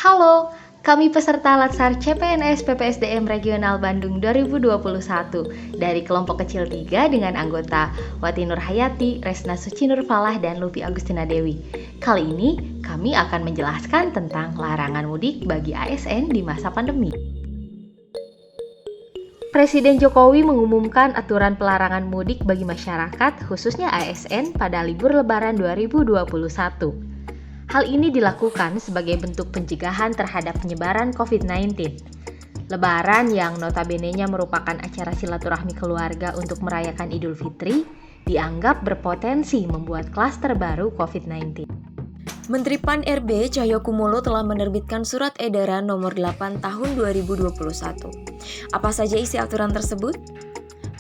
Halo, kami peserta Latsar CPNS PPSDM Regional Bandung 2021 dari kelompok kecil 3 dengan anggota Wati Nurhayati, Resna Suci Nurfalah, dan Lupi Agustina Dewi. Kali ini kami akan menjelaskan tentang larangan mudik bagi ASN di masa pandemi. Presiden Jokowi mengumumkan aturan pelarangan mudik bagi masyarakat, khususnya ASN, pada libur Lebaran 2021. Hal ini dilakukan sebagai bentuk pencegahan terhadap penyebaran COVID-19. Lebaran yang notabene-nya merupakan acara silaturahmi keluarga untuk merayakan Idul Fitri, dianggap berpotensi membuat klaster baru COVID-19. Menteri PAN RB Cahyokumolo telah menerbitkan Surat Edaran Nomor 8 Tahun 2021. Apa saja isi aturan tersebut?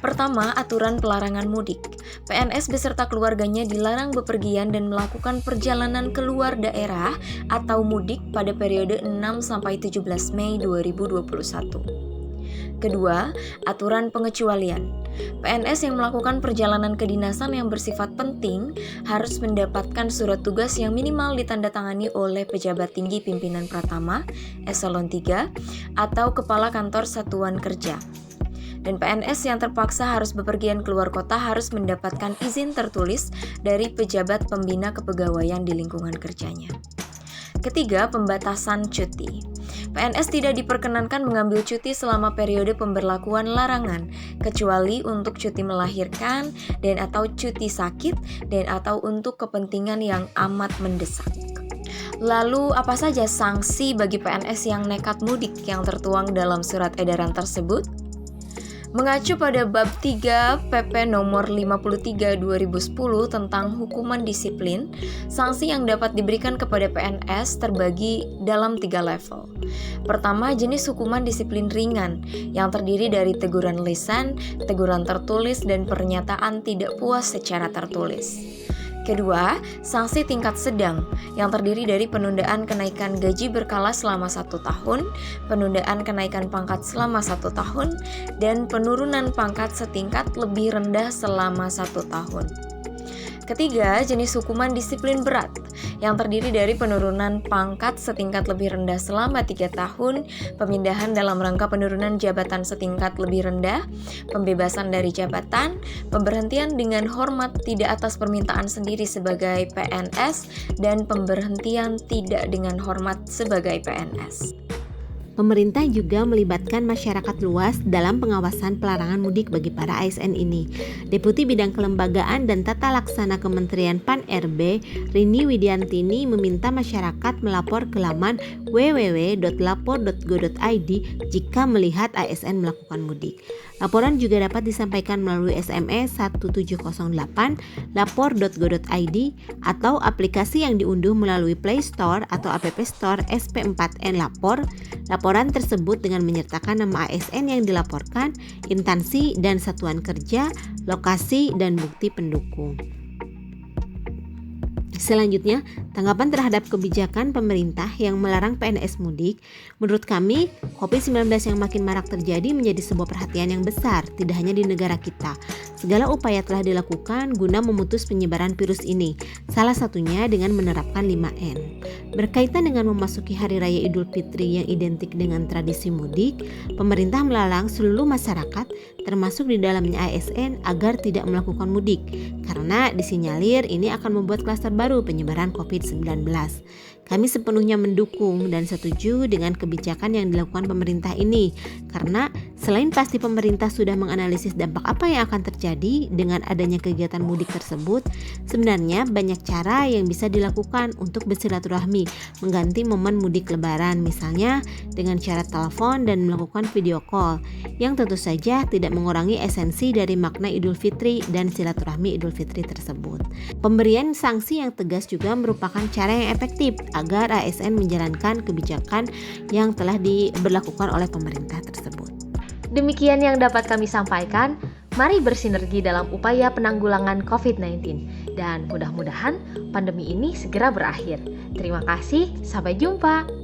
Pertama, aturan pelarangan mudik. PNS beserta keluarganya dilarang bepergian dan melakukan perjalanan keluar daerah atau mudik pada periode 6-17 Mei 2021. Kedua, aturan pengecualian. PNS yang melakukan perjalanan kedinasan yang bersifat penting harus mendapatkan surat tugas yang minimal ditandatangani oleh pejabat tinggi pimpinan Pratama, Eselon 3, atau Kepala Kantor Satuan Kerja. Dan PNS yang terpaksa harus bepergian keluar kota harus mendapatkan izin tertulis dari pejabat pembina kepegawaian di lingkungan kerjanya. Ketiga, pembatasan cuti. PNS tidak diperkenankan mengambil cuti selama periode pemberlakuan larangan, kecuali untuk cuti melahirkan dan atau cuti sakit dan atau untuk kepentingan yang amat mendesak. Lalu, apa saja sanksi bagi PNS yang nekat mudik yang tertuang dalam surat edaran tersebut? Mengacu pada bab 3 PP nomor 53 2010 tentang hukuman disiplin, sanksi yang dapat diberikan kepada PNS terbagi dalam 3 level. Pertama, jenis hukuman disiplin ringan yang terdiri dari teguran lisan, teguran tertulis, dan pernyataan tidak puas secara tertulis. Kedua, sanksi tingkat sedang yang terdiri dari penundaan kenaikan gaji berkala selama 1 tahun, penundaan kenaikan pangkat selama 1 tahun, dan penurunan pangkat setingkat lebih rendah selama 1 tahun. Ketiga, jenis hukuman disiplin berat yang terdiri dari penurunan pangkat setingkat lebih rendah selama 3 tahun, pemindahan dalam rangka penurunan jabatan setingkat lebih rendah, pembebasan dari jabatan, pemberhentian dengan hormat tidak atas permintaan sendiri sebagai PNS, dan pemberhentian tidak dengan hormat sebagai PNS. Pemerintah juga melibatkan masyarakat luas dalam pengawasan pelarangan mudik bagi para ASN ini. Deputi Bidang Kelembagaan dan Tata Laksana Kementerian PAN RB, Rini Widiantini, meminta masyarakat melapor ke laman www.lapor.go.id jika melihat ASN melakukan mudik. Laporan juga dapat disampaikan melalui SMS 1708 lapor.go.id atau aplikasi yang diunduh melalui Play Store atau App Store SP4N Lapor. Laporan tersebut dengan menyertakan nama ASN yang dilaporkan, instansi dan satuan kerja, lokasi, dan bukti pendukung. Selanjutnya, tanggapan terhadap kebijakan pemerintah yang melarang PNS mudik. Menurut kami, COVID-19 yang makin marak terjadi menjadi sebuah perhatian yang besar, tidak hanya di negara kita. Segala upaya telah dilakukan guna memutus penyebaran virus ini, salah satunya dengan menerapkan 5M. Berkaitan dengan memasuki Hari Raya Idul Fitri yang identik dengan tradisi mudik, pemerintah melarang seluruh masyarakat, termasuk di dalamnya ASN, agar tidak melakukan mudik, karena disinyalir ini akan membuat klaster baru penyebaran COVID-19. Kami sepenuhnya mendukung dan setuju dengan kebijakan yang dilakukan pemerintah ini, karena selain pasti pemerintah sudah menganalisis dampak apa yang akan terjadi dengan adanya kegiatan mudik tersebut, sebenarnya banyak cara yang bisa dilakukan untuk bersilaturahmi mengganti momen mudik lebaran, misalnya dengan cara telepon dan melakukan video call, yang tentu saja tidak mengurangi esensi dari makna Idul Fitri dan silaturahmi Idul Fitri tersebut. Pemberian sanksi yang tegas juga merupakan cara yang efektif agar ASN menjalankan kebijakan yang telah diberlakukan oleh pemerintah tersebut. Demikian yang dapat kami sampaikan. Mari bersinergi dalam upaya penanggulangan COVID-19 dan mudah-mudahan pandemi ini segera berakhir. Terima kasih, sampai jumpa.